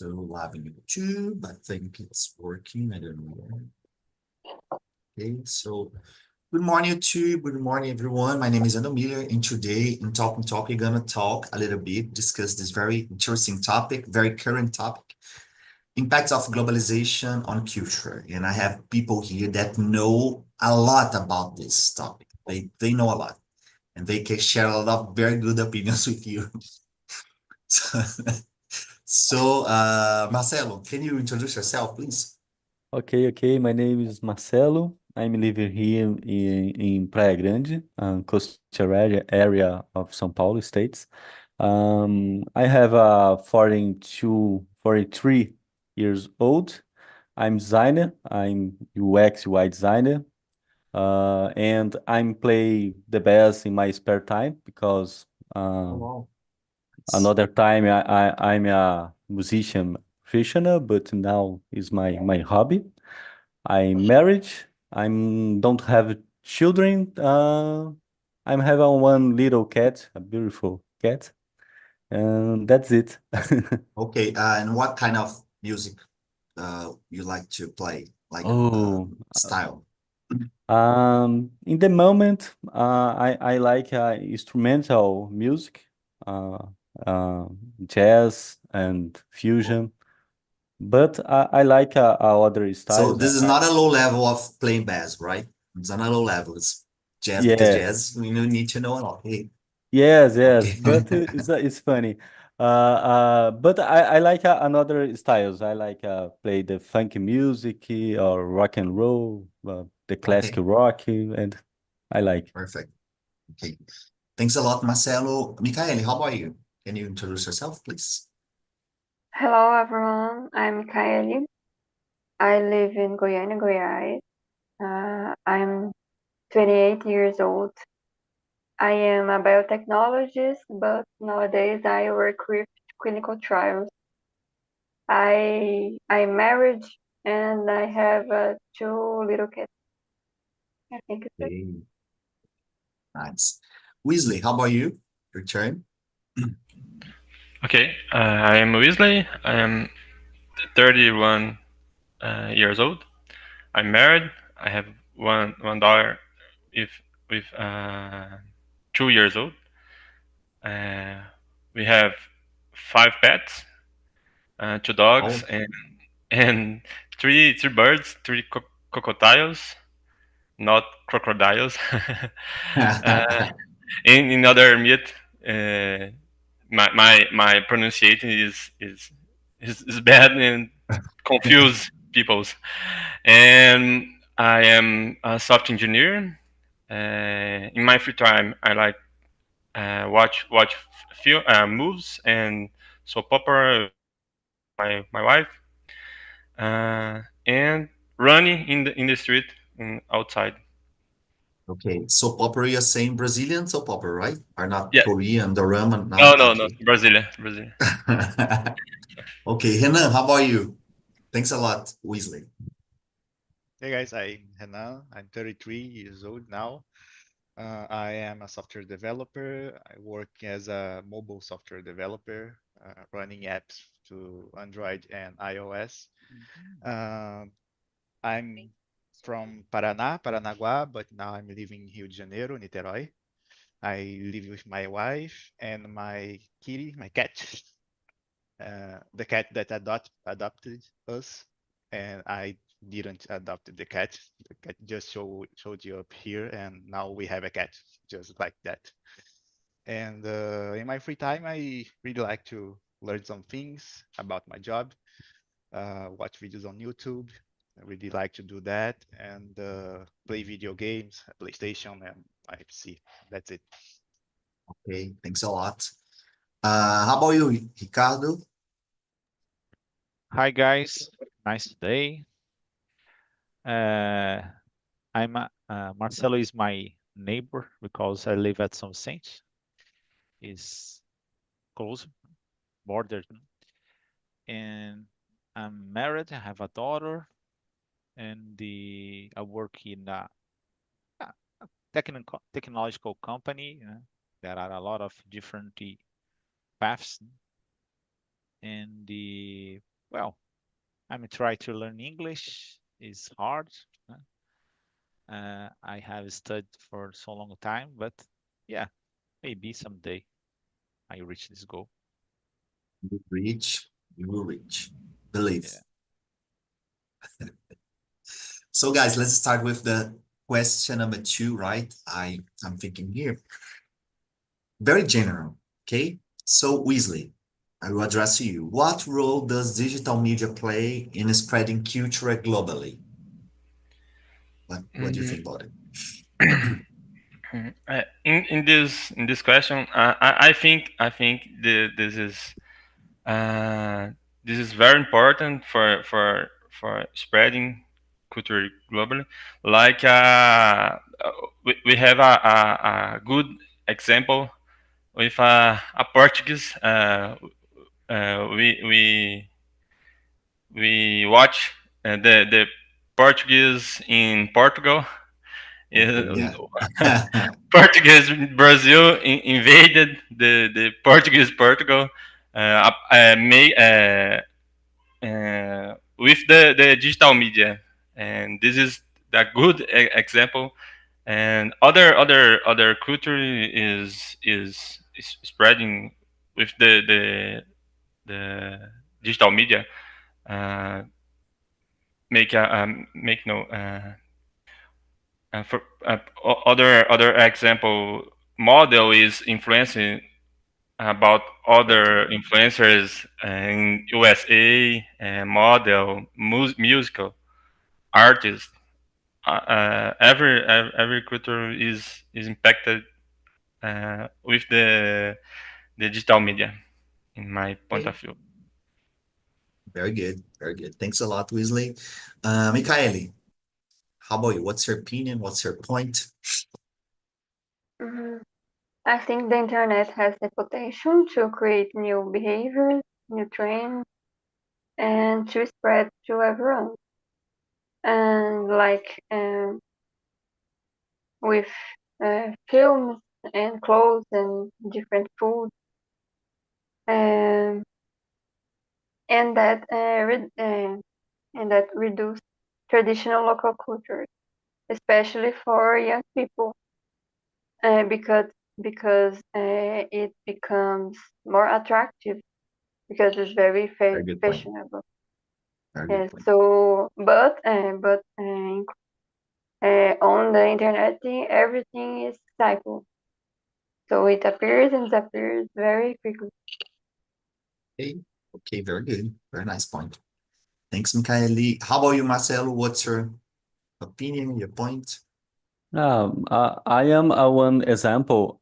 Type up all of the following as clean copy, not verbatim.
So live on YouTube, I think it's working. I don't know. Okay, so good morning, YouTube. Good morning, everyone. My name is Ana Miller, and today in Talk, we're gonna talk a little bit, discuss this very interesting topic, very current topic, impacts of globalization on culture. And I have people here that know a lot about this topic. They know a lot, and they can share a lot of very good opinions with you. Marcelo, can you introduce yourself, please? Okay. My name is Marcelo. I'm living here in Praia Grande, coastal area of São Paulo states. I have a 43 years old. I'm designer. I'm UX UI designer. And I'm play the bass in my spare time because Oh, uh, wow. another time I'm a musician professional, but now is my hobby. I'm married. I'm don't have children. I'm having one little cat, a beautiful cat, and that's it. Okay, and what kind of music you like to play, like Oh, style? in the moment, I like instrumental music, uh, uh, jazz and fusion. But I like other So styles. this is not a low level of playing bass, right? It's not a low level. It's jazz because Yeah, jazz you need to know a lot. Okay, yes. okay, But it's funny. But I like another styles. I like play the funky music or rock and roll, the classic okay, rock, and I like. perfect. Okay, thanks a lot, Marcelo. Michaeli, how about you? Can you introduce yourself, please? Hello everyone, I'm Kaeli. I live in Goiânia, Goiás. I'm 28 years old. I am a biotechnologist, but nowadays I work with clinical trials. I'm married and I have two little kids. I think it's it. Okay, nice. Weasley, how about you? Your turn. Okay, I am Weasley. I am 31 years old. I'm married. I have one daughter with 2 years old. Uh, we have five pets, two dogs, Oh, and three birds, three crocodiles, not crocodiles. uh, in other myth, uh, my pronunciation is bad and confuse people's. And I am a software engineer. In my free time, I like watch film moves and soap opera. My wife and running in the street and outside. okay. Soap opera, you're saying Brazilian soap opera, right? Are not Yeah. Korean, the ramen, No, not no, no. okay. Brazilian. Okay, Renan, how about you? Thanks a lot, Weasley. Hey guys, I'm Renan. I'm 33 years old now. I am a software developer. I work as a mobile software developer, running apps to Android and iOS. Um I'm from Paraná, Paranaguá, but now I'm living in Rio de Janeiro, Niterói. I live with my wife and my kitty, my cat, the cat that adopted us, and I didn't adopt the cat. The cat just showed you up here, and now we have a cat just like that. And in my free time, I really like to learn some things about my job, watch videos on YouTube. I really like to do that and play video games, PlayStation, and my PC. That's it. Okay, thanks a lot. How about you, Ricardo? Hi guys, nice day. Uh, Marcelo is my neighbor because I live at some Saint. Is close border, and I'm married. I have a daughter, and I work in a technological company. There are a lot of different paths, and Well, I'm trying to learn English. It's hard. I have studied for so long time, but yeah, maybe someday I reach this goal. You reach, you will reach. Believe. Yeah. So, guys, let's start with the question number 2, right? I'm thinking here. Very general, okay? So, Weasley, I will address you. What role does digital media play in spreading culture globally? What do you Mm, think about it? in this question, uh, this is very important for spreading culture globally. Like we have a good example with a Portuguese. We watch the Portuguese in Portugal. Yeah. Portuguese Brazil invaded the Portuguese Portugal, with the digital media, and this is a good example. And other culture is spreading with the digital media. Uh, make no for other example model is influencing about Exactly. other influencers in USA and model musical artists. Every culture is impacted with the digital media, in my point Okay. of view. Very good. Very good. Thanks a lot, Weasley. Mikaeli, how about you? What's your opinion? What's your point? Mhm. I think the internet has the potential to create new behaviors, new trends, and to spread to everyone. And like with films and clothes and different food, um, and that and that reduce traditional local culture, especially for young people, because it becomes more attractive because it's very Very good point. fashionable. Very good point. So, on the internet, everything is cycle. So it appears and disappears very quickly. Okay. Okay. Very good. Very nice point. Thanks, Mikaeli. How about you, Marcelo? What's your opinion, your point? I am one example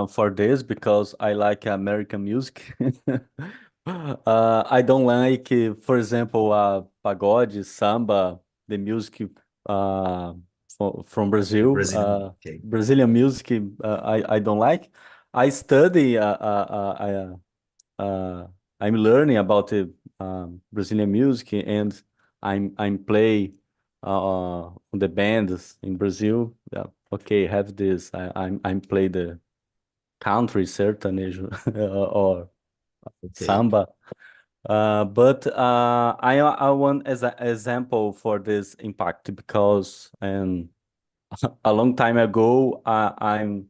for this because I like American music. I don't like, for example, pagode, samba, the music uh, from Brazil. Brazilian. Okay. Brazilian music, I don't like. I study. I'm learning about the Brazilian music, and I'm play on the bands in Brazil. Yeah, okay, have this. I'm play the country sertanejo or Okay. samba. But I want as an example for this impact because a long time ago I'm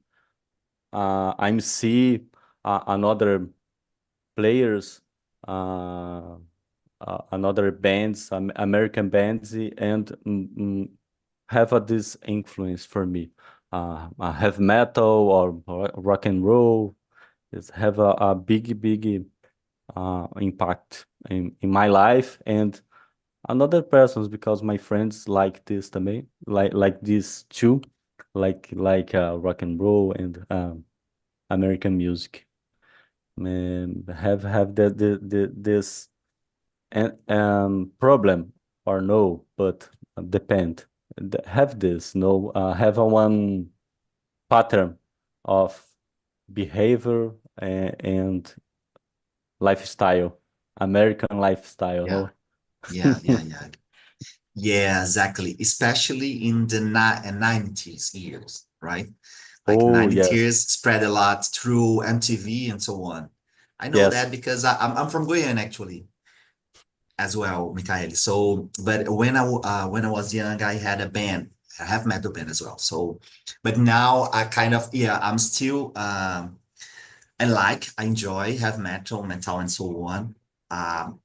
see another players, uh, another bands, American bands, and have this influence for me. Heavy metal or rock and roll is have a big impact in my life and another persons because my friends like this to me, like this too, like rock and roll and American music. And have this and problem or no, but depend. Have this no have a one pattern of behavior and lifestyle, American lifestyle, Yeah. no? Yeah. Yeah. Yeah. Yeah, exactly. Especially in the 90s years, right? Like Oh 90s yes, years spread a lot through MTV and so on. I know that yes. because I'm from Guyana, actually. as well, Michael. So, but when I was young, I had a band, a heavy metal band as well. So, but now I kind of, yeah, I'm still I enjoy heavy metal, and so on. Um,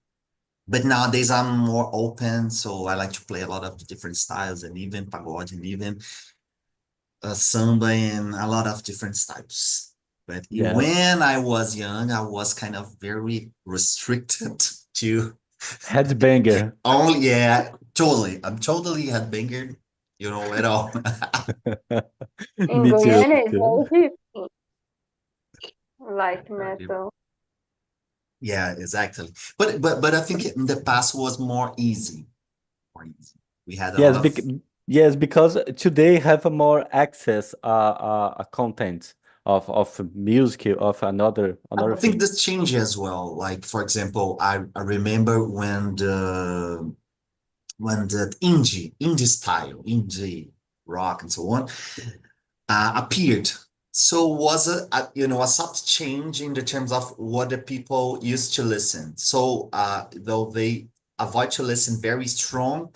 but nowadays I'm more open, so I like to play a lot of different styles and even pagode and even samba and a lot of different types. But Yes. when I was young, I was kind of very restricted to Headbanger. only, yeah, totally. I'm totally headbanger, at all. In Me too, Guyana, me it's too. very hippie, like Exactly. metal. Yeah, exactly. But I think in the past was more easy. More easy. We had a lot Yes, of. yes, because today have a more access a content of music of another I think thing. this changed as well. Like for example, I remember when the indie style, indie rock and so on, appeared. So was a soft change in the terms of what the people used to listen. So though they avoid to listen very strong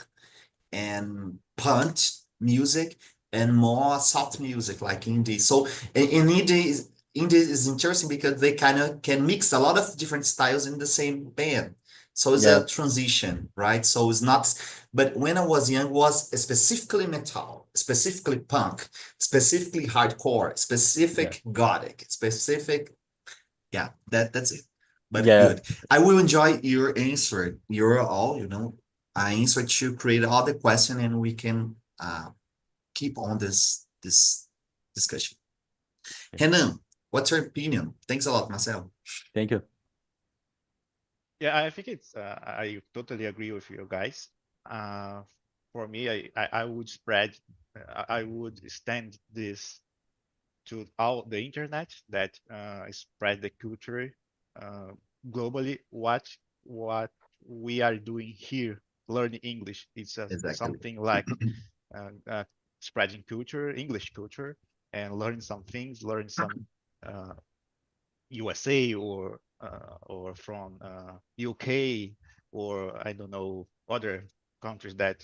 and punch music and more soft music like indie. So in indie is interesting because they kind of can mix a lot of different styles in the same band. So it's a Yes, transition, right? So it's not, but when I was young, was specifically metal, specifically punk, specifically hardcore, yeah, specific gothic, specific, yeah, that's it. But yeah. good. I will enjoy your answer. You're all, I answered to create all the question and we can keep on this discussion. Okay. Renan, what's your opinion? Thanks a lot, Marcel. Thank you. Yeah, I think I totally agree with you guys. Uh, for me, I would spread, I would extend this to all the internet that spread the culture uh, globally. What we are doing here, learning English, it's Exactly. something like uh, uh, spreading culture, English culture, and learn some things, learn some uh, USA or from UK or I don't know other countries that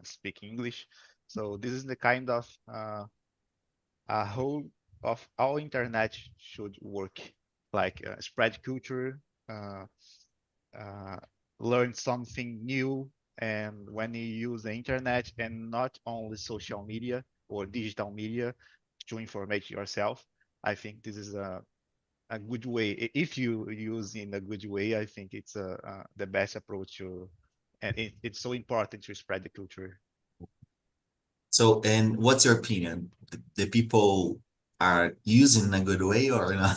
speak English. So this is the kind of a whole of our internet should work like spread culture, uh, uh, learn something new, and when you use the internet and not only social media or digital media to informate yourself, I think this is a good way. If you use in a good way, I think it's the best approach to, and it's so important to spread the culture. So, and what's your opinion? The people are using in a good way or not?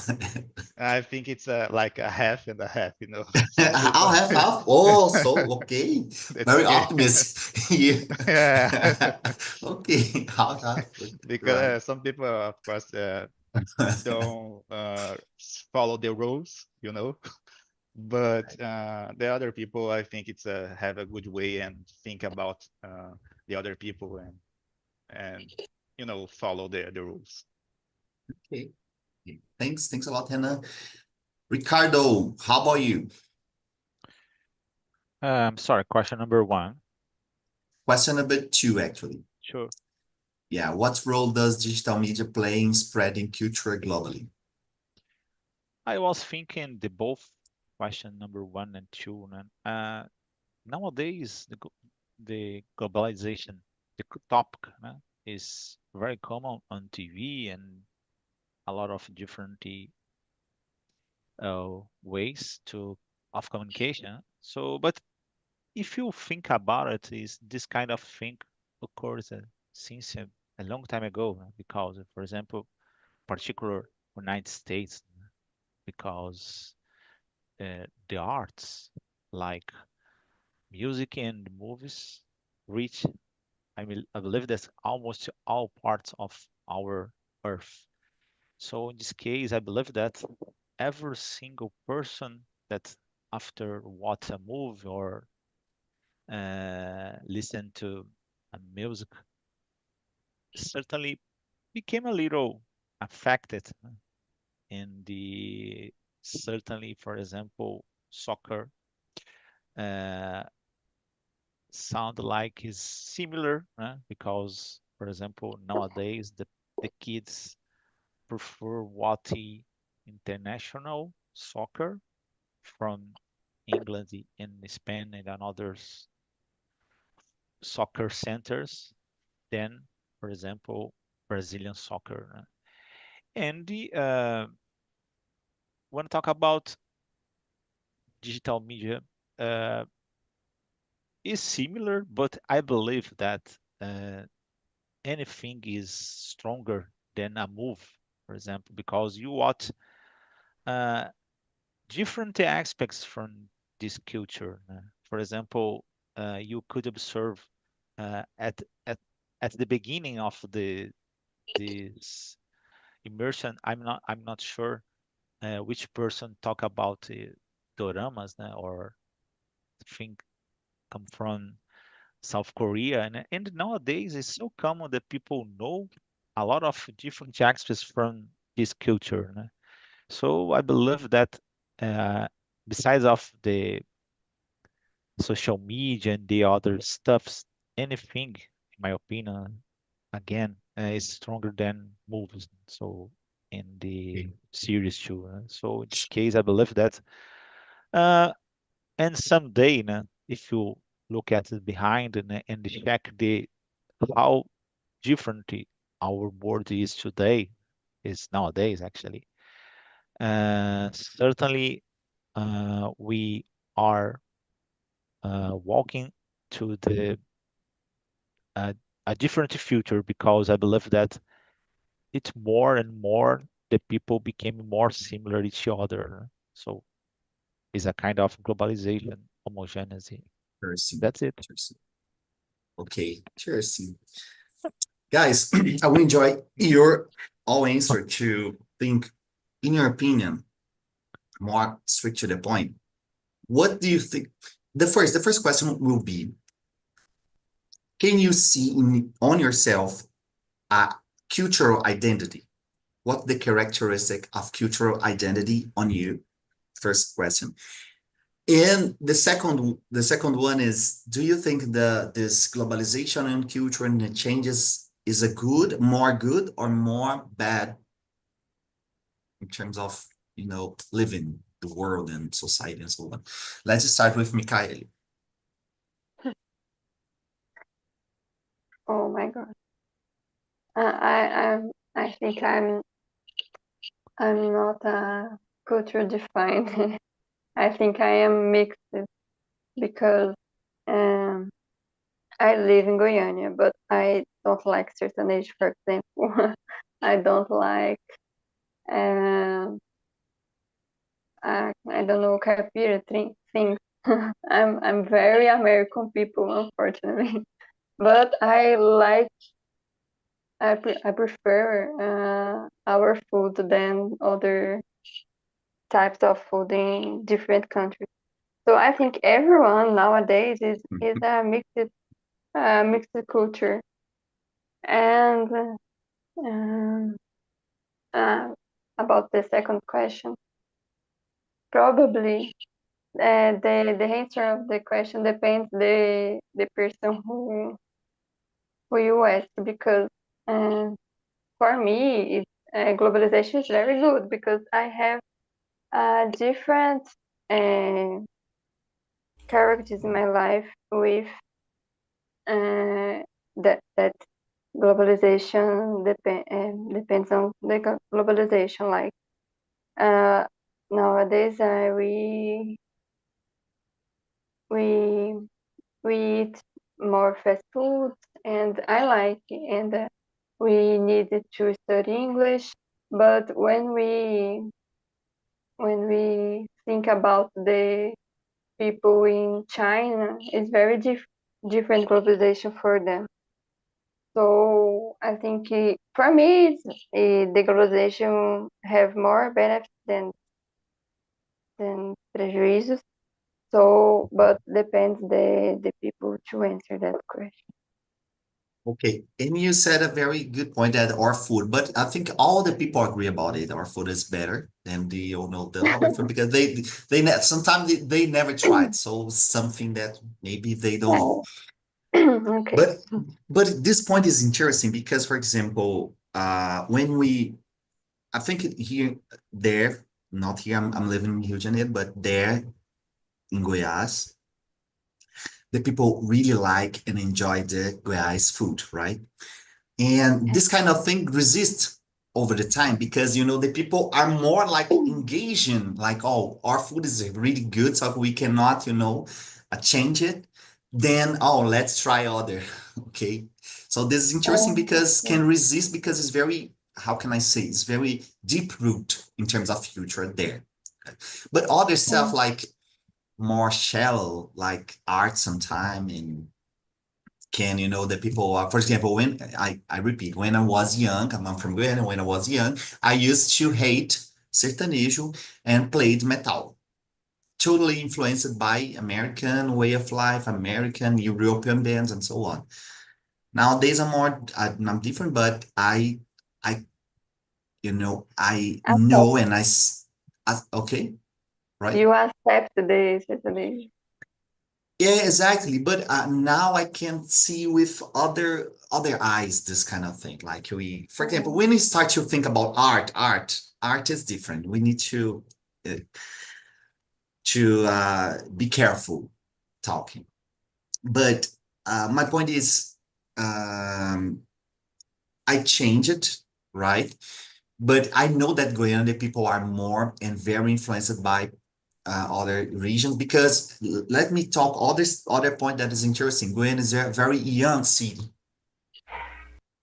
I think it's like a half and a half, you know. Some I'll people have half. Oh, so okay. that's Very okay. optimist here. Yeah, Okay, half, half. because Right. some people, of course, don't follow the rules, you know. But the other people, I think it's have a good way and think about the other people and follow the rules. Okay. Thanks a lot, Hannah. Ricardo, how about you? Sorry, question number one. Question number two, actually. Sure. Yeah, what role does digital media play in spreading culture globally? I was thinking the both question number one and two. Nowadays, the globalization, topic is very common on TV and a lot of different ways of communication. So, but if you think about it, is this kind of thing occurs since a long time ago? Because, for example, particular United States, because the arts like music and movies reach, I believe that's almost all parts of our earth. So in this case, I believe that every single person that after watch a movie or listen to a music certainly became a little affected in the certainly, for example, soccer sound like is similar, because, for example, nowadays the kids prefer watching international soccer from England and Spain and other soccer centers than, for example, Brazilian soccer. And when I talk about digital media, uh, is similar, but I believe that anything is stronger than a move, for example, because you watch uh, different aspects from this culture. For example, you could observe at at the beginning of this immersion. I'm not sure which person talk about doramas, or think come from South Korea, and nowadays it's so common that people know a lot of different aspects from this culture. So I believe that uh, besides of the social media and the other stuffs, anything, in my opinion, again, is stronger than movies. So in the Okay. series too. So in this case, I believe that, uh, and someday, if you look at it behind and check the how different our world is today, is nowadays actually. Certainly, we are walking to the uh, a different future, because I believe that it's more and more the people became more similar each other. So it's a kind of globalization, homogeneity. Interesting. That's it. Interesting. Okay, interesting. Guys, I will enjoy your all answer to think, in your opinion, more straight to the point. What do you think? The first question will be, can you see on yourself a cultural identity? What the characteristic of cultural identity on you? First question. And the second one is, do you think this globalization and culture and the changes is a good, more good or more bad in terms of, living the world and society and so on? Let's start with Mikael. Oh my God. I think I'm not culture defined. I think I am mixed because um, I live in Goiânia, but I don't like sertanejo, for example. I don't like, um, I don't know, caipira things. I'm very American people, unfortunately. But I prefer our food than other types of food in different countries. So I think everyone nowadays is a mixed culture. And um, uh, about the second question, probably the answer of the question depends the person who you ask, because uh, for me globalization is very good because I have different uh, characters in my life with that globalization depends on the globalization. Like uh, nowadays, we we eat more fast food, and I like it, and we needed to study English. But when we think about the people in China, it's very different globalization for them. So I think for me, the globalization have more benefits than prejuízos. So, but depends the people to answer that question. Okay, and you said a very good point that our food, but I think all the people agree about it. Our food is better than the other food because sometimes they never tried. So something that maybe they don't know. Okay. But this point is interesting because, for example, when I think here, there, not here, I'm living in Rio de Janeiro, but there in Goiás, the people really like and enjoy the Goiás food, right? And this kind of thing resists over the time because the people are more like engaging, like, oh, our food is really good, so we cannot, change it. Then, oh, let's try other. Okay. So this is interesting because can resist because it's very, how can I say, it's very deep root in terms of future there. But other stuff like more shallow, like art sometime and can the people for example when I repeat when I was young, I'm from Guyana. When I was young, I used to hate sertanejo and played metal, totally influenced by American way of life, American European bands and so on. Nowadays I'm different, but I I know Accept. and okay, right. You accept the situation. Yeah, exactly. But now I can see with other eyes this kind of thing. Like for example, when we start to think about art is different. We need uh, to be careful talking. But my point is, I change it, right? But I know that Guyana people are more and very influenced by other regions because let me talk other point that is interesting. Guyana is a very young city,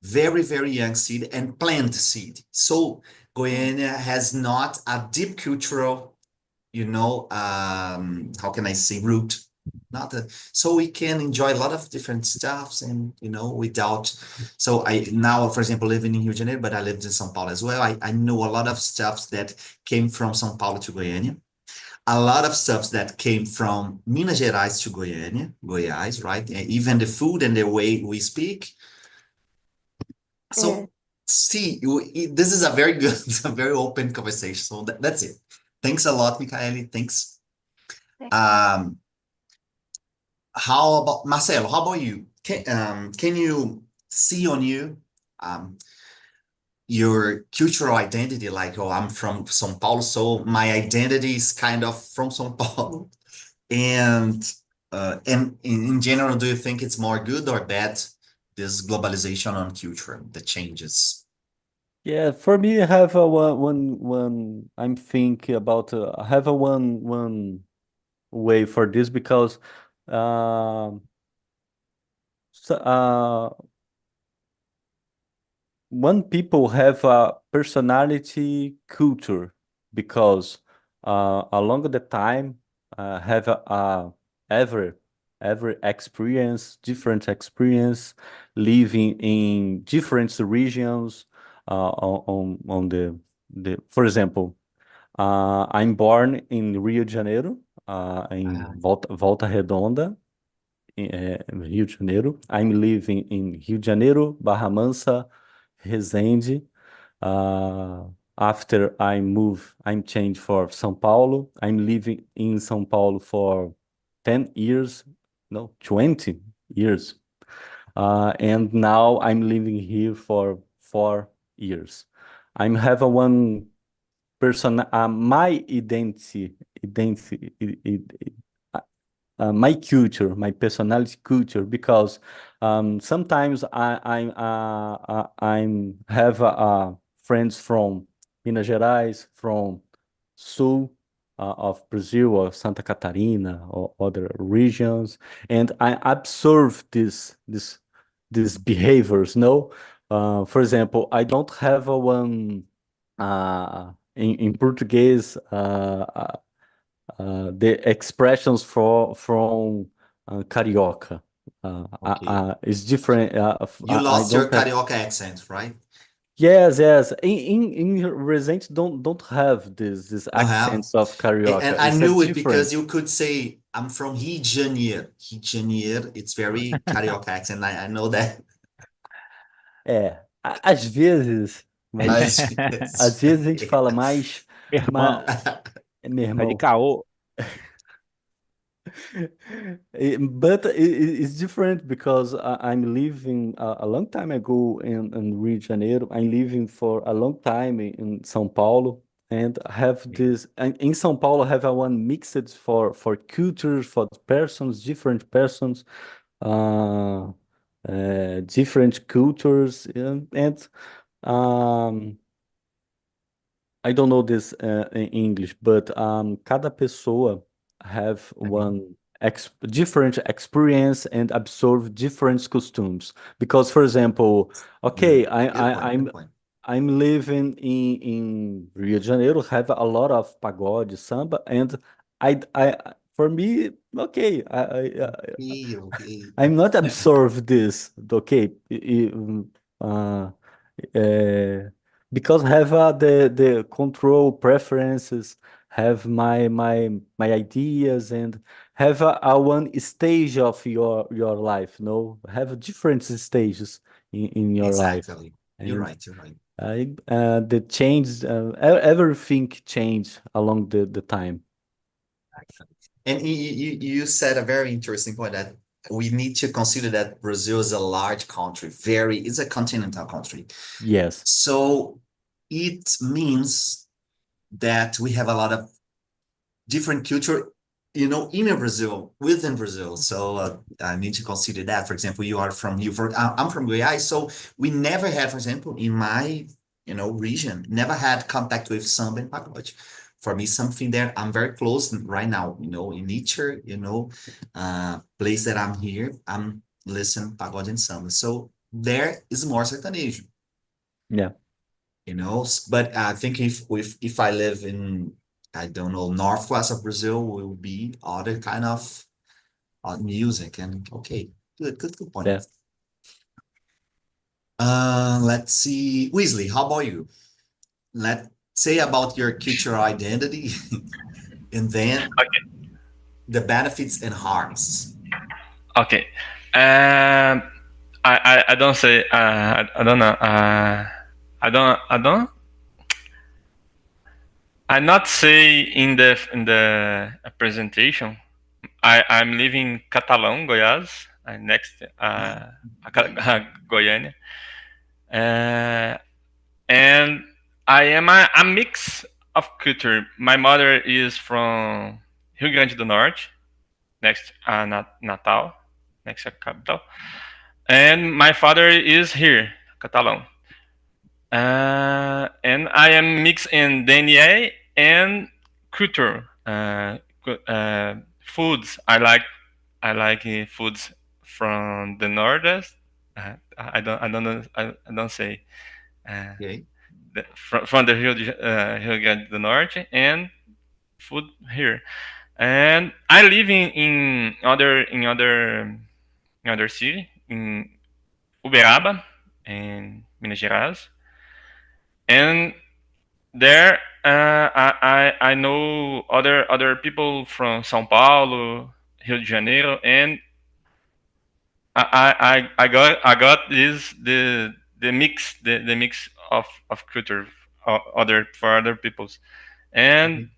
very very young city and planned city. So Guyana has not a deep cultural, how can I say, root. Not a, so we can enjoy a lot of different stuffs and without. So I now, for example, living in Rio de Janeiro, but I lived in São Paulo as well. I know a lot of stuffs that came from São Paulo to Goiânia, a lot of stuff that came from Minas Gerais to Goiás, right? Even the food and the way we speak. Yes. So, see, this is a very good, a very open conversation. So that's it. Thanks a lot, Michaeli. Thanks. Um, how about Marcelo? How about you? Can you see on you um, your cultural identity? Like, oh, I'm from São Paulo, so my identity is kind of from São Paulo. And in general, do you think it's more good or bad, this globalization on culture, the changes? Yeah, for me, I have a one. I'm thinking about. I have a one way for this because, um, so, one people have a personality culture because along the time have a ever every experience different experience living in different regions on the for example I'm born in Rio de Janeiro in Ah, Volta Redonda Rio de Janeiro. I'm living in Rio de Janeiro, Barra Mansa, Resende. Uh, After I'm changed for São Paulo. I'm living in São Paulo for 10 years, no, 20 years. And now I'm living here for 4 years. I'm have a one person, my my culture, my personality culture, because sometimes I'm have friends from Minas Gerais, from Sul of Brazil or Santa Catarina or other regions, and I observe these behaviors. No, for example, I don't have a one in Portuguese. The expressions from carioca. okay. It's different. You I lost your don't have. Carioca accent, right? Yes, yes. In Resent don't have this Don't have. accents of And carioca. I It's a knew it because different. you could say, I'm from Rio de Janeiro. Rio de Janeiro, it's very Carioca accent. I know that. Às vezes, mas Às às vezes. vezes a gente fala mais, Meu mas, irmão, meu tá de irmão. caô. But it's different because I'm living a long time ago in Rio de Janeiro. I'm living for a long time in São Paulo, and have Okay. this. And in São Paulo, have a one mixed for cultures, for persons, different persons, uh, different cultures, and um, I don't know this in English, but cada pessoa have Okay. one ex different experience and absorb different costumes. Because, for example, okay, Good. Good point. Good point. I'm living in Rio de Janeiro, have a lot of pagode, samba, and for me, okay, Okay, okay. I'm not absorb this, okay, uh, uh, because have the control preferences, have my ideas, and have a one stage of your life, no, have different stages in your life, Exactly. You're and right. You're right. I the change everything change along the time. And you said a very interesting point that we need to consider that Brazil is a large country, it's a continental country. Yes, So it means that we have a lot of different culture, in Brazil, within Brazil. So I need to consider that. For example, you are from you for I'm from Goiás, so we never had, for example, in my region, never had contact with samba and pagode. For me, something that I'm very close right now, in nature, place that I'm here, I'm listening pagode and samba. So there is more sertanejo, yeah, but I think if I live in, I don't know, northwest of Brazil, will be other kind of music. And okay, good point. yeah. Let's see, Weasley, how about you? Let's say about your cultural identity, and then the benefits and harms. Okay. Um, I don't say I don't know. I don't. I not say in the presentation. I'm living Catalão, Goiás, next Ah, okay, Goiânia, uh, and I am a mix of culture. My mother is from Rio Grande do Norte, next Natal, next capital, and my father is here, Catalão. And I am mixed in DNA and culture. Foods. I like foods from the Northeast. I don't know. I don't say uh, okay, from the Rio Grande do Norte and food here. And I live in other city in Uberaba in Minas Gerais, and there I know other people from São Paulo, Rio de Janeiro, and I got the mix of culture other for other peoples, and okay,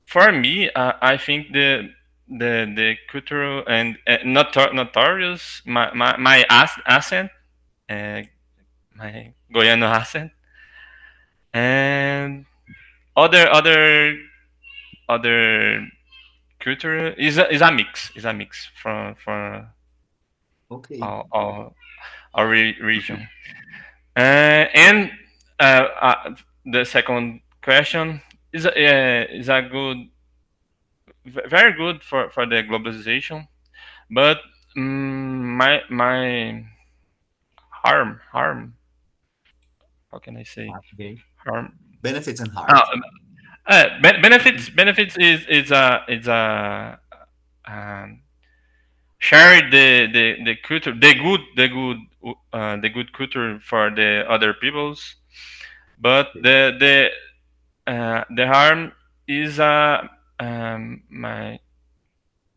for me I think the cultural and notorious my accent, uh, my Goiano accent, and other culture is a mix from okay, our region. And the second question is a very good for the globalization, but my harm, how can I say okay. harm? Benefits and uh, harms. benefits is a um, share the culture, the good culture for the other peoples, but Okay, the harm is my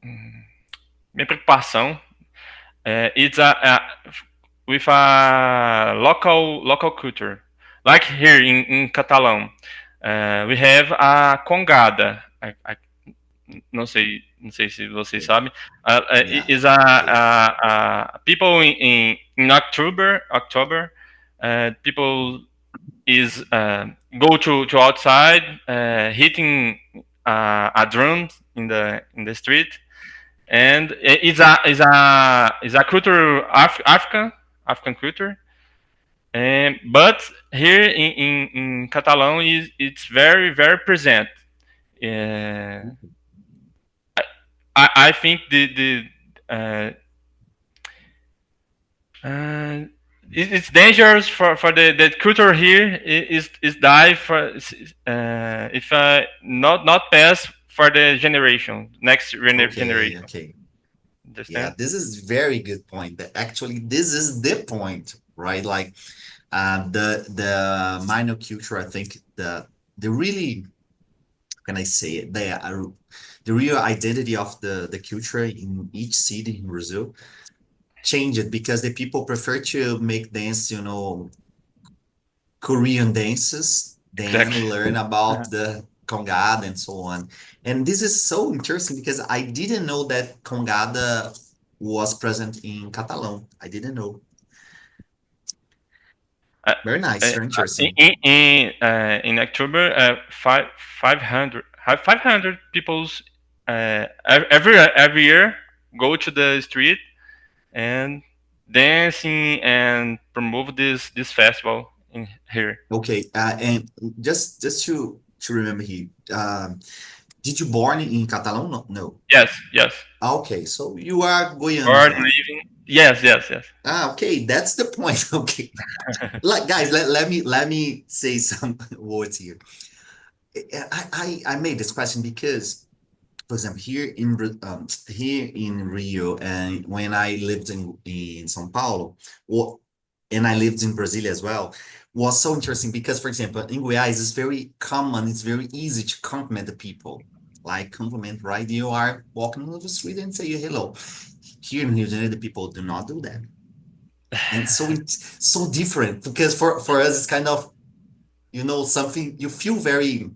minha preocupação, it's a with a local culture. Like here in Catalão, we have a congada. Não sei se vocês Okay. sabem. Yeah. Is Okay. people in October, people is go to outside, hitting a drum in the street, and it's a culture African culture. And but here in Catalan is it's very present. Uh, I think the uh, uh, it's dangerous for the culture here is die for if not pass for the generation next Okay. generation. Okay. Yeah, Understand? this is very good point. Actually, this is the point, right? Like, the monoculture. I think the really, how can I say it? The real identity of the culture in each city in Brazil changed because the people prefer to make dance, Korean dances, then Exactly. learn about the Congada and so on. And this is so interesting because I didn't know that Congada was present in Catalan. I didn't know. Uh, Very nice, very interesting. in October, 500 people's every year go to the street and dancing and promote this festival in here. Okay, and just to remember here, did you born in Catalan? No, no. Yes. Okay, so you are Goiano as Born well. living. Yes. Okay, that's the point. Okay, like guys, let me say some words here. I made this question because, for example, here in Rio, and when I lived in São Paulo, or and I lived in Brasilia as well, was so interesting because, for example, in Goiás, it's very common, it's very easy to compliment the people. Like compliment, right? You are walking on the street and say hello. Here in Rio de Janeiro, the people do not do that. And so it's so different because for us, it's kind of, something you feel very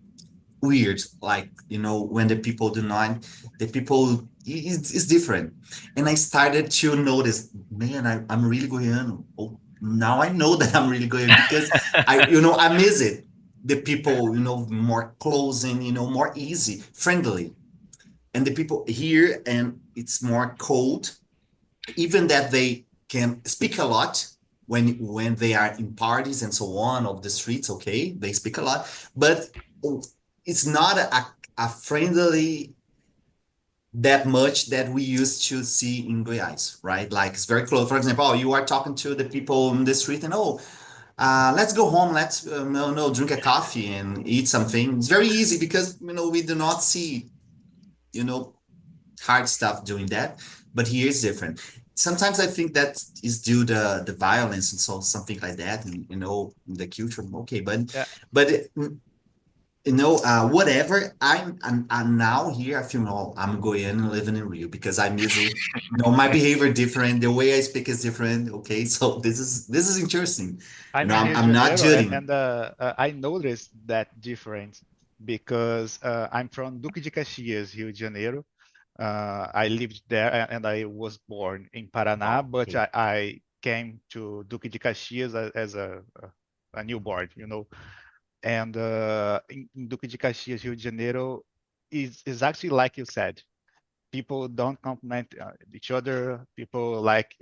weird, like, when the people do not, the people is different. And I started to notice, man, I'm really Goiano. Oh, now I know that I'm really Goiano because I miss it. The people, more close and, more easy, friendly. And the people here, and it's more cold, even that they can speak a lot when they are in parties and so on of the streets. Okay, they speak a lot, but it's not a friendly that much that we used to see in Goiás, right? Like it's very close. For example, you are talking to the people in the street, and let's go home. Let's no drink a coffee and eat something. It's very easy because we do not see you know hard stuff doing that. But here is different. Sometimes I think that is due to the violence and so something like that, and the culture. Okay, Yeah, but whatever. I'm now here. I feel no, I'm Goiano living in Rio because I miss it. My behavior different. The way I speak is different. Okay, so this is interesting. I'm in Rio de I'm not Janeiro, judging. and I noticed that difference because I'm from Duque de Caxias, Rio de Janeiro. I lived there and I was born in Paraná, Oh, but okay. I came to Duque de Caxias as a newborn, And in Duque de Caxias, Rio de Janeiro, is actually like you said. People don't compliment each other. People like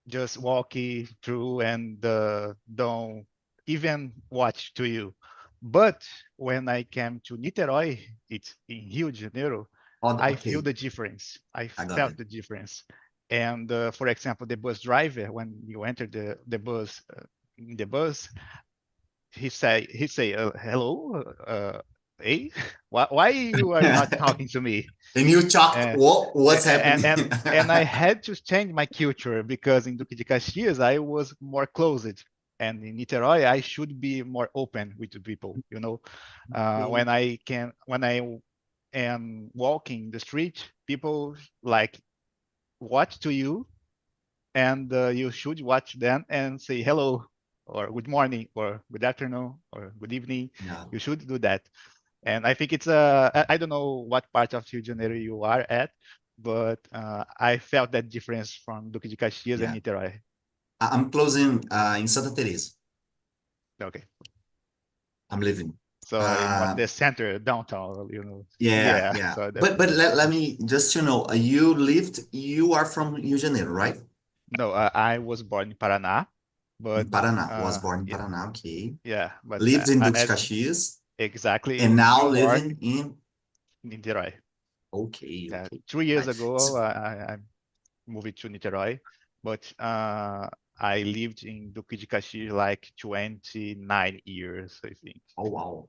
just walking through and don't even watch to you. But when I came to Niterói, it's in Rio de Janeiro, Oh, I feel okay. the difference. I I got felt it. the difference. And for example, the bus driver, when you enter the bus, in the bus, he say hello, hey, why you are not talking to me? And you talk. Uh, What's and happening? and and I had to change my culture because in Duque de Caxias I was more closed, and in Niterói I should be more open with the people. When I am walking the street, people like watch to you and you should watch them and say hello or good morning or good afternoon or good evening. Yeah, You should do that. And I think it's I don't know what part of Rio de Janeiro you are at, but I felt that difference from Duque de Caxias and yeah. Niterói. I'm closing in Santa Teresa. Okay, I'm living. so in what Uh, the center downtown, yeah, yeah. yeah. So that But let me just you are from Rio de Janeiro, right? no, I was born in Paraná, In but Paraná. Was born in yeah, Paraná, okay. yeah, but Lived in Duque de as Caxias exactly and in now New York, living in, in Niterói. okay, Yeah, okay. 3 years Right. ago, I moved to Niterói, but I lived in Duque de Caxias like 29 years, I think. Oh, wow.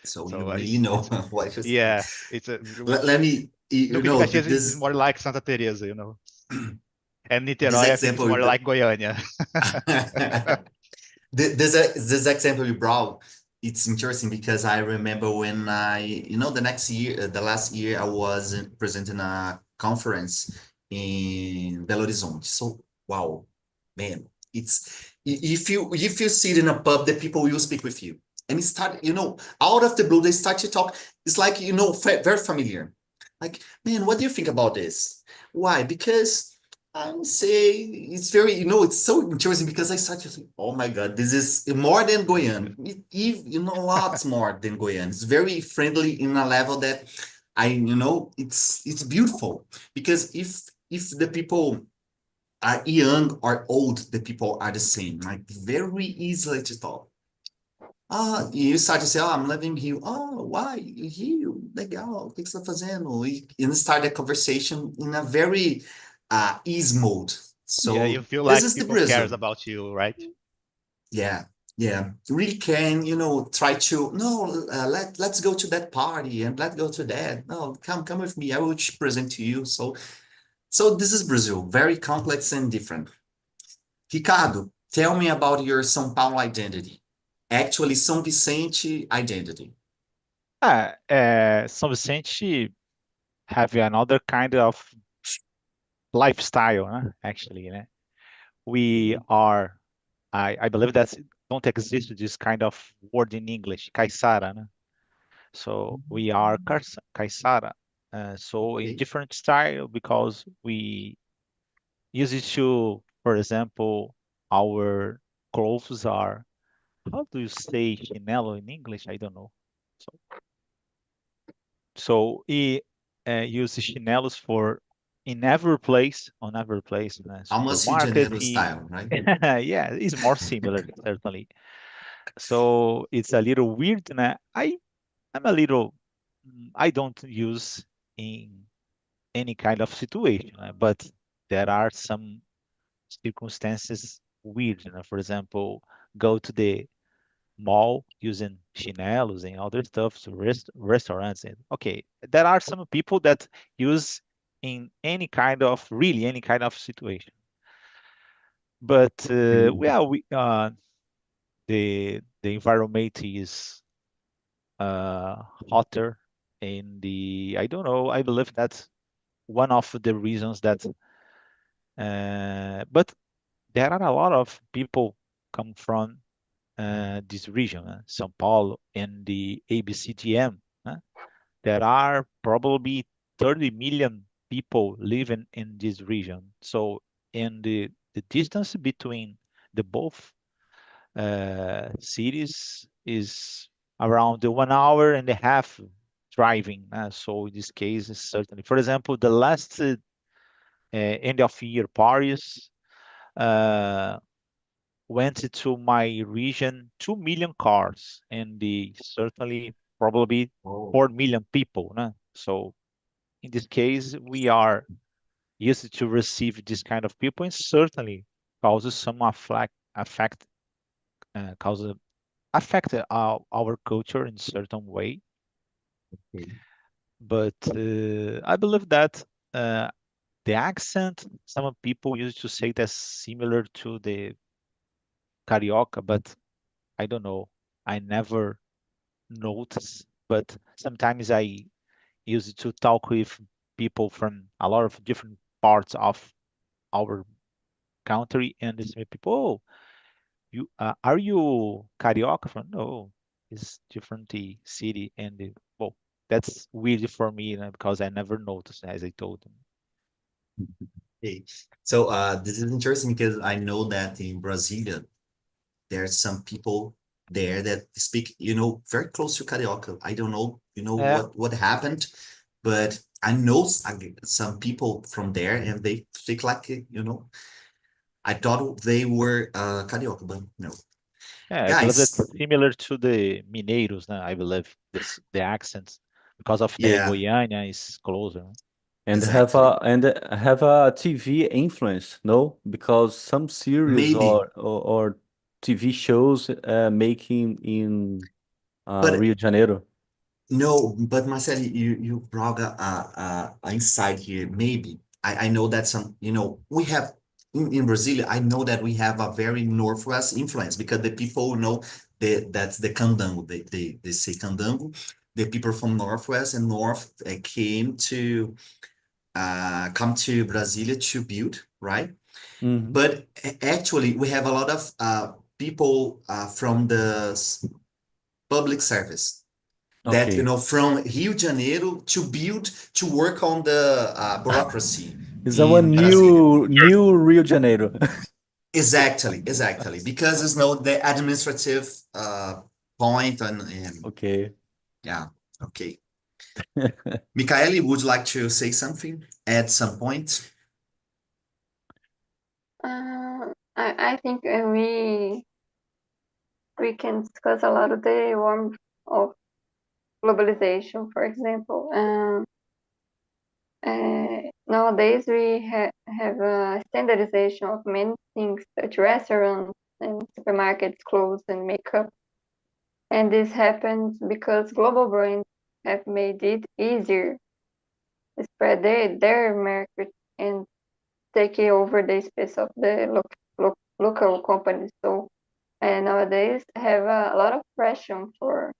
So you So really know it's what you're saying. yeah, it's a Let me, Duque de Caxias is more like Santa Teresa. And this Niterói, I think it's example, more like Goiânia. this example you brought, it's interesting because I remember when the last year I was presenting a conference in Belo Horizonte. So, wow, man, if you sit in a pub, the people will speak with you. And it start, out of the blue, they start to talk. It's like, very familiar. Like, man, what do you think about this? Why? Because I would say it's very, it's so interesting because I started to think, oh my God, this is more than Goian. Lots more than Goian. It's very friendly in a level that it's beautiful because if the people are young or old, the people are the same, like very easily to talk. You start to say, I'm living here. Oh, why? Rio, legal, o que que você está fazendo? And start a conversation in a very ease mode. Yeah, you So feel this like is the people cares Brazil. about you, right? Yeah, yeah. Really can, try to, no, let's go to that party and let's go to that. No, come with me. I will present to you. So this is Brazil, very complex and different. Ricardo, tell me about your São Paulo identity. Actually, São Vicente identity. São Vicente have another kind of lifestyle, actually. We are, I believe that don't exist this kind of word in English, caiçara. So we are caiçara. So in Okay. different style because we use it to, for example, our clothes are, how do you say chinelo in English? I don't know. So we use chinelos for in every place, on every place, in a Almost Rio de supermarket. Janeiro style, right? Yeah, it's more similar, certainly. So it's a little weird, and I'm a little, I don't use in any kind of situation, but there are some circumstances weird. For example, go to the mall using chinelos and other stuff to restaurants. And okay, there are some people that use in really any kind of situation. But Mm. well, the environment is hotter, and I don't know. I believe that's one of the reasons that. But there are a lot of people come from this region, São Paulo and the ABCDM. There are probably 30 million people living in this region. So, in the distance between the both cities is around the 1 hour and a half driving. So, in this case, certainly, for example, the last end of year parties uh, went to my region 2 million cars and the certainly probably Oh, 4 million people. So in this case, we are used to receive this kind of people and certainly causes some causes affect our culture in certain way. okay. But I believe that uh, the accent, some people used to say that's similar to the carioca, but I don't know. I never notice, but sometimes I use it to talk with people from a lot of different parts of our country, and they say people, oh, you are you carioca? From no, it's different city, and well, that's weird for me, because I never noticed, as I told them. Okay. So this is interesting because I know that in Brasilia, there's some people there that speak, very close to Carioca. I don't know, Yeah, what happened, but I know some people from there and they speak like, I thought they were Carioca, but no. yeah, I believe Guys, that's similar to the Mineiros. I believe the accents, because of the yeah, Goiânia is closer. And exactly. have a TV influence, no? Because some series Maybe, or TV shows making in but Rio de Janeiro. no, but Marcel, you brought a insight here. Maybe I know that some, we have in Brazil. I know that we have a very northwest influence because the people know that's the candango. They say candango. The people from northwest and north came to come to Brasilia to build, right? Mhm. But actually, we have a lot of people from the public service that Okay. from Rio de Janeiro to build to work on the bureaucracy It's our in Brasilia. new Rio de Janeiro. Exactly, because it's no the administrative point and Okay. yeah, okay. Michaeli, would you like to say something at some point? I think we can discuss a lot of the warmth of globalization, for example. Nowadays, we have a standardization of many things, such restaurants and supermarkets, clothes, and makeup. And this happens because global brands have made it easier to spread their market and take over the space of the local companies. So nowadays, have a lot of pressure for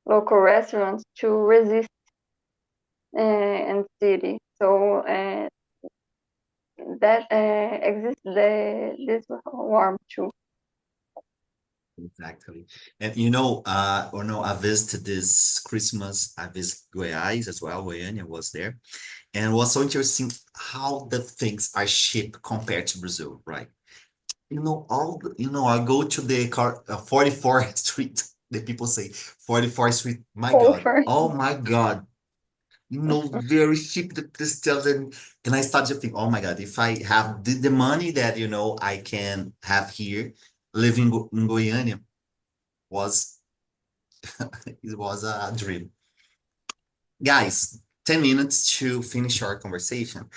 local restaurants to resist and city. So that exists this warm too. Exactly. And or no, I visited this Christmas, I visited Goiás as well. Goiânia was there. And it was so interesting how the things are shipped compared to Brazil, right? I go to the 44th Street. The people say 44th Street. My God. Offer. Oh my God. Very cheap the stuff. And I started to think, oh my God, if I have the money that, I can have here, living in Goiânia was, it was a dream. Guys, 10 minutes to finish our conversation.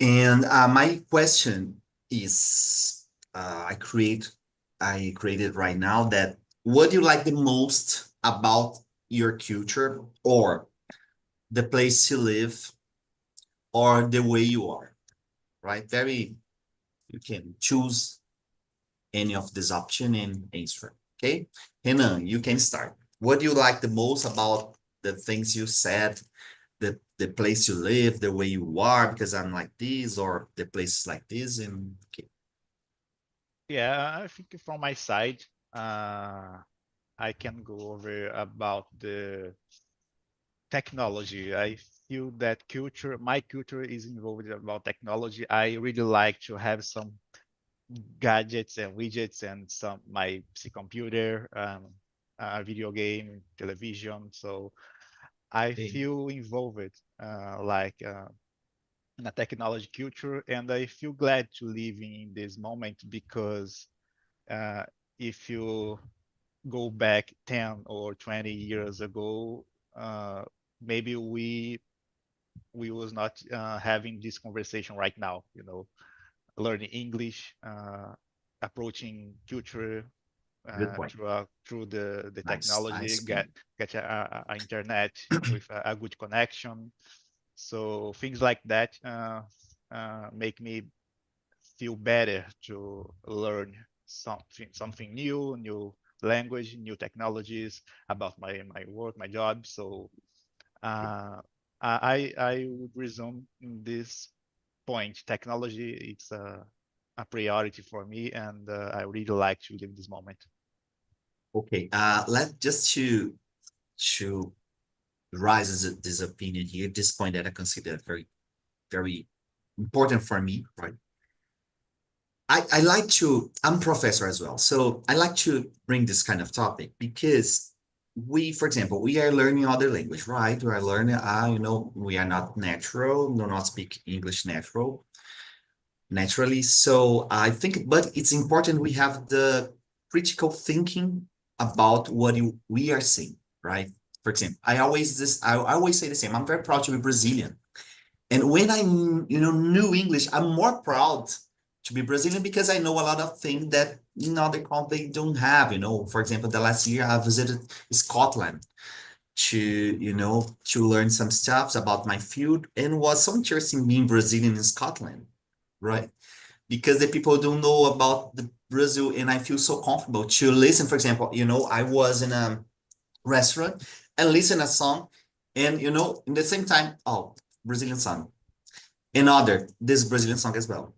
And my question is, I created right now that what do you like the most about your culture or the place you live or the way you are, right? You can choose any of this option and answer. Okay, Renan, you can start. What do you like the most about the things you said, the place you live, the way you are, because I'm like this, or the places like this, and okay. Yeah, I think from my side, I can go over about the technology. I feel that my culture is involved about technology. I really like to have some gadgets and widgets and some my computer, video game, television. So I Okay. feel involved, like in a technology culture, and I feel glad to live in this moment because uh, if you go back 10 or 20 years ago, maybe we was not having this conversation right now. Learning English, approaching culture Good point. through the technology, Nice point. get a internet with a good connection. So things like that make me feel better to learn something new language, new technologies about my work, my job. So uh, I would resume in this point. Technology, it's a priority for me, and I really like to live this moment. Okay, let just to rise this opinion here, this point that I consider very, very important for me, right? I like to, I'm a professor as well, so I like to bring this kind of topic because we, for example, we are learning other language, right? We are learning, we are not natural, do not speak English naturally. So I think, but it's important we have the critical thinking about what we are saying, right? For example, I always say the same. I'm very proud to be Brazilian. And when I, knew English, I'm more proud to be Brazilian because I know a lot of things that in other countries they don't have. For example, the last year I visited Scotland to, to learn some stuff about my field, and was so interesting being Brazilian in Scotland, right? Because the people don't know about the Brazil, and I feel so comfortable to listen. For example, I was in a restaurant and listen a song, and in the same time, oh, Brazilian song, another this Brazilian song as well.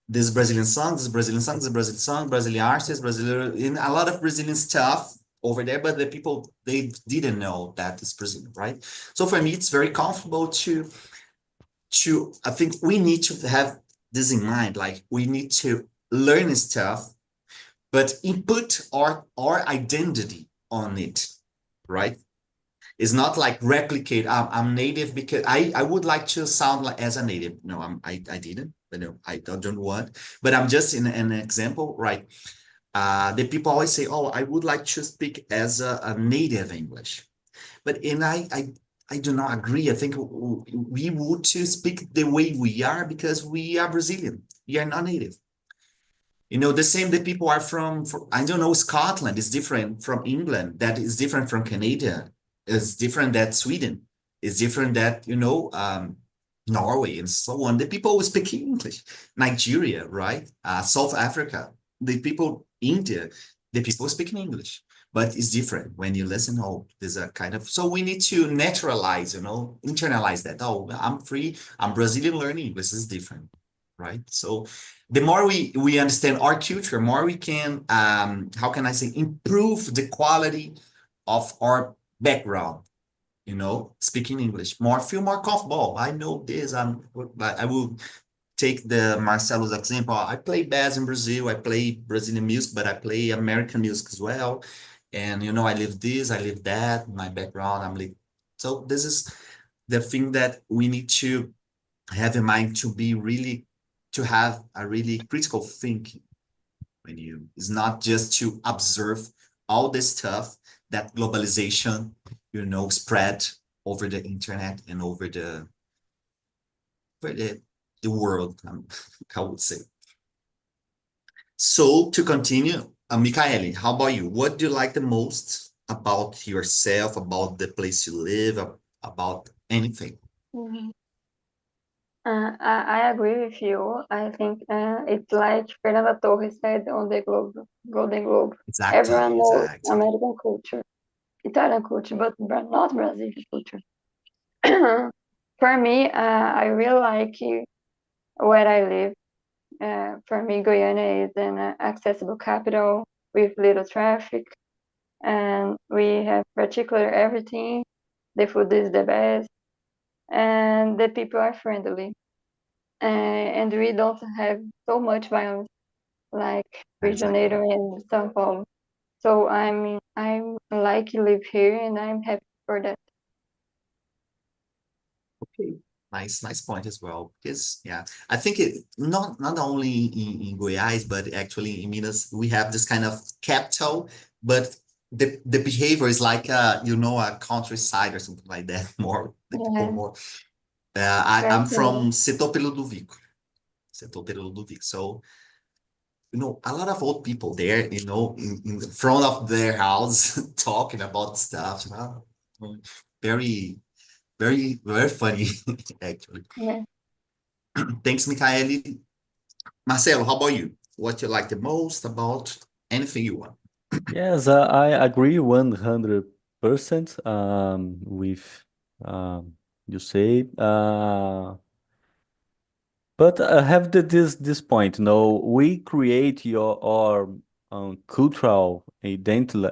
This Brazilian song, this Brazilian song, this Brazilian song, Brazilian artists, Brazilian, in a lot of Brazilian stuff over there, but the people they didn't know that it's Brazilian, right? So for me, it's very comfortable to I think we need to have this in mind, like we need to learn stuff, but input our identity on it, right? It's not like replicate. I'm native because I would like to sound like as a native. No, I didn't. But no, I don't want. But I'm just in an example, right? The people always say, "Oh, I would like to speak as a native English," but I do not agree. I think we would to speak the way we are because we are Brazilian. We are not native. The same that people are from, I don't know, Scotland is different from England. That is different from Canada. It's different that Sweden. It's different that, Norway and so on. The people who speak English, Nigeria, right? South Africa, the people, India, the people speaking English. But it's different when you listen. Oh, there's a kind of, so we need to naturalize, internalize that. Oh, I'm free. I'm Brazilian learning English. This is different, right? So the more we understand our culture, more we can, how can I say, improve the quality of our background, speaking English, feel more comfortable. I know this, I will take the Marcelo's example. I play bass in Brazil, I play Brazilian music, but I play American music as well. And, I live this, I live that, my background, so this is the thing that we need to have in mind, to have a really critical thinking when it's not just to observe all the stuff that globalization, spread over the internet and over the world, I would say. So to continue, Michaeli, how about you? What do you like the most about yourself, about the place you live, about anything? Mhm. I agree with you. I think it's like Fernanda Torres said on the Golden Globe. Everyone Exactly, knows exactly. American culture, Italian culture, but not Brazilian culture. For me, I really like where I live. For me, Goiânia is an accessible capital with little traffic, and we have particular everything. The food is the best, and the people are friendly. And we don't have so much violence like Rio de Exactly. Janeiro and São Paulo. So I'm like live here, and I'm happy for that. Okay, nice point as well. Because yeah, I think it not only in Goiás, but actually in Minas, we have this kind of capital, but the behavior is like a countryside or something like that. More the people Yeah, more. very I'm similar. from Setor Pelo do Vico, Setor Pelo do Vico. So a lot of old people there, in the front of their house talking about stuff. Very, very, very funny, actually. Yeah. Thanks, Michaeli. Marcelo, how about you? What you like the most about anything you want? Yes, I agree 100% with you say. But I have this point, we create your our cultural identity.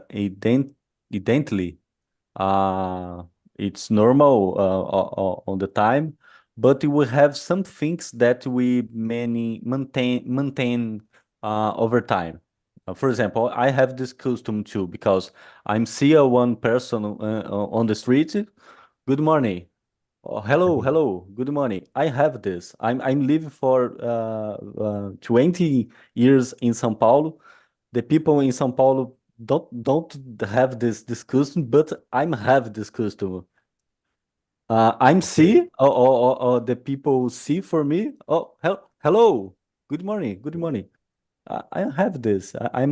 Uh, it's normal on the time, but we have some things that we many maintain over time. For example, I have this custom too because I'm see a one person on the street. Good morning. Oh, hello, hello. Good morning. I have this. I'm living for 20 years in São Paulo. The people in São Paulo don't have this custom, but I'm have this custom. I'm Okay, see or the people see for me. Oh, hello. Good morning. Good morning. I have this. I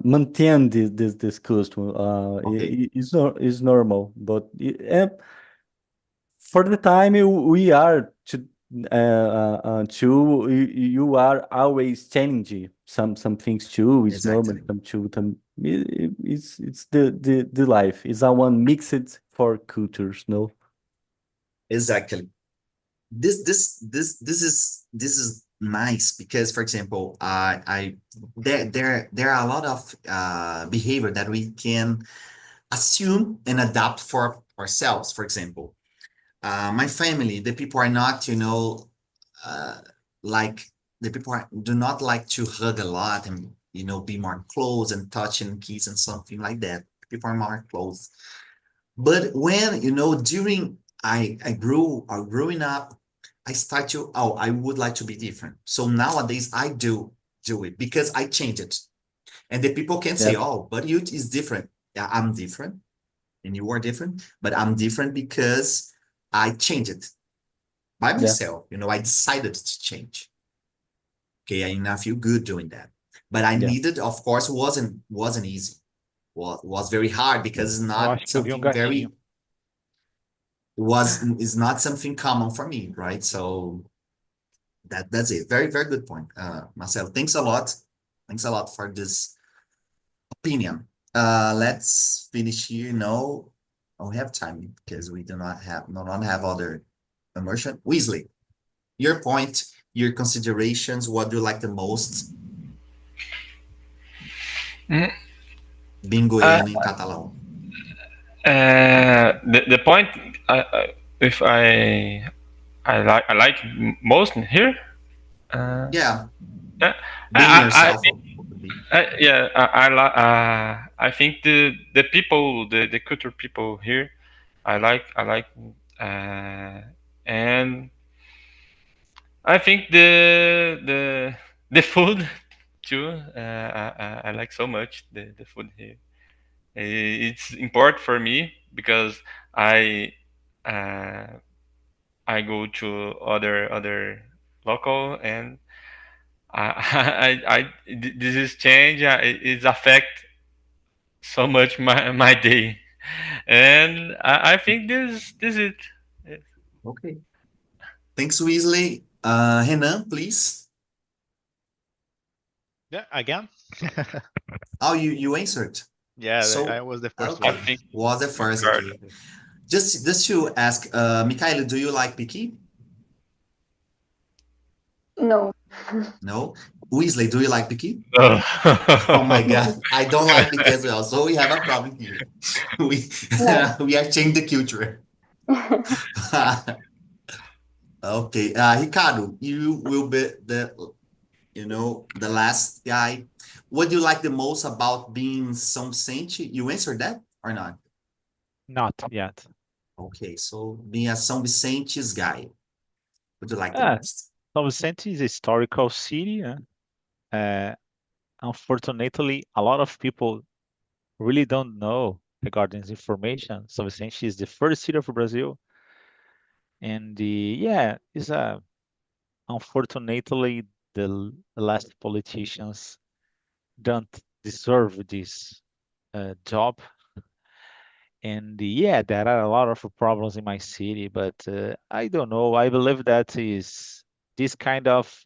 maintain this custom. okay, It's normal, but for the time we are you are always changing some things too. It's normal exactly, it's the life. It's a one mixed for cultures, no? exactly. This is nice because, for example, there are a lot of behavior that we can assume and adapt for ourselves. For example, my family, the people are not, uh, like the people do not like to hug a lot and be more close and touch and kiss and something like that. People are more close. But when during I grew or growing up, I start to, oh, I would like to be different. So nowadays I do it because I change it. And the people can say, Yeah, oh, but you is different. Yeah, I'm different and you are different, but I'm different because I changed it by yeah, myself. I decided to change. Okay, and I feel good doing that. But I yeah, needed, of course, wasn't easy. Was very hard because it's Eu not acho que eu vi um something gatinho. very was is not something common for me, right? So that's it. Very, very good point. Marcel, thanks a lot. Thanks a lot for this opinion. Let's finish here. No, we have time because we do not have other immersion. Weasley, your point, your considerations, what do you like the most Mm, being uh, Goiano in Catalan? the point, if I like most here. Uh, Yeah, I, being I, yourself would be yeah, I think the people, the culture people here, I like, uh, and I think the food too. I like so much the food here. It's important for me because I uh, I go to other local, and this is change. It affect so much my day, and I think this is it. okay. Thanks, Weasley. Renan, please. Yeah, again. Oh, you answered. Yeah, I So was the first I okay, one. think was the it's first. hard. Okay, just to ask, Mikhail, do you like Piki? No. No. Weasley, do you like Piki? Oh my Oh. God, I don't like Piki as well. So we have a problem here. We No. we are changing the culture. Okay, Ricardo, you will be the last guy. What do you like the most about being São Vicente? You answered that or not? Not yet. Okay, so being a São Vicente's guy, what do you like the Ah, most? São Vicente is a historical city. Unfortunately, a lot of people really don't know regarding this information. São Vicente is the first city of Brazil, and yeah, it's a unfortunately the last politicians don't deserve this job. And yeah, there are a lot of problems in my city, but I don't know. I believe that is this kind of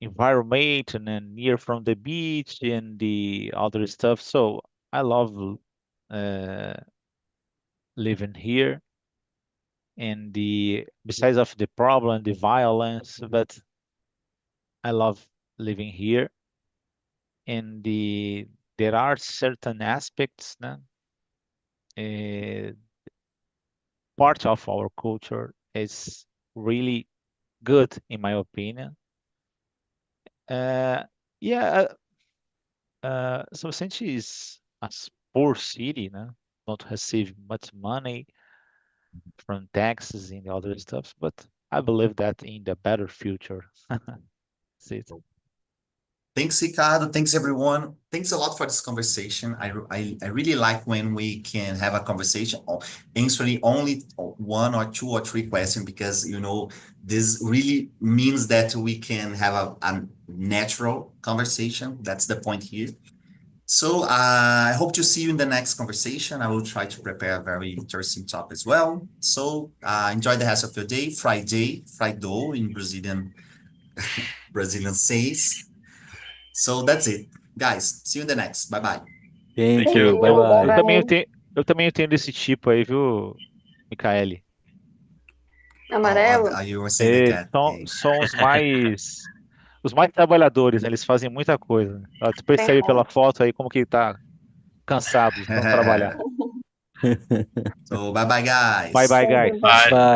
environment and then near from the beach and the other stuff. So I love uh, living here. and besides of the problem, the violence, but I love living here. And there are certain aspects, né? Part of our culture is really good, in my opinion. Yeah, São Vicente is a poor city, né? Don't receive much money from taxes and other stuff, but I believe that in the better future. That's it. Thanks, Ricardo. Thanks, everyone. Thanks a lot for this conversation. I really like when we can have a conversation answering only one or two or three questions because, this really means that we can have a natural conversation. That's the point here. So I hope to see you in the next conversation. I will try to prepare a very interesting topic as well. So enjoy the rest of your day. Friday in Brazilian says. So that's it. Guys, see you in the next. Bye-bye. Thank Thank Thank you. you. you. Bye Eu bye. também Bye. tenho desse tipo aí, viu, Micaele? Amarelo. You were saying the cat. Okay. São os mais trabalhadores, né? Eles fazem muita coisa. Tu percebe pela Perfeito. foto aí como que tá cansados, vão trabalhar. So bye-bye, Bye guys. bye, guys. Tudo bem. Bye. Bye.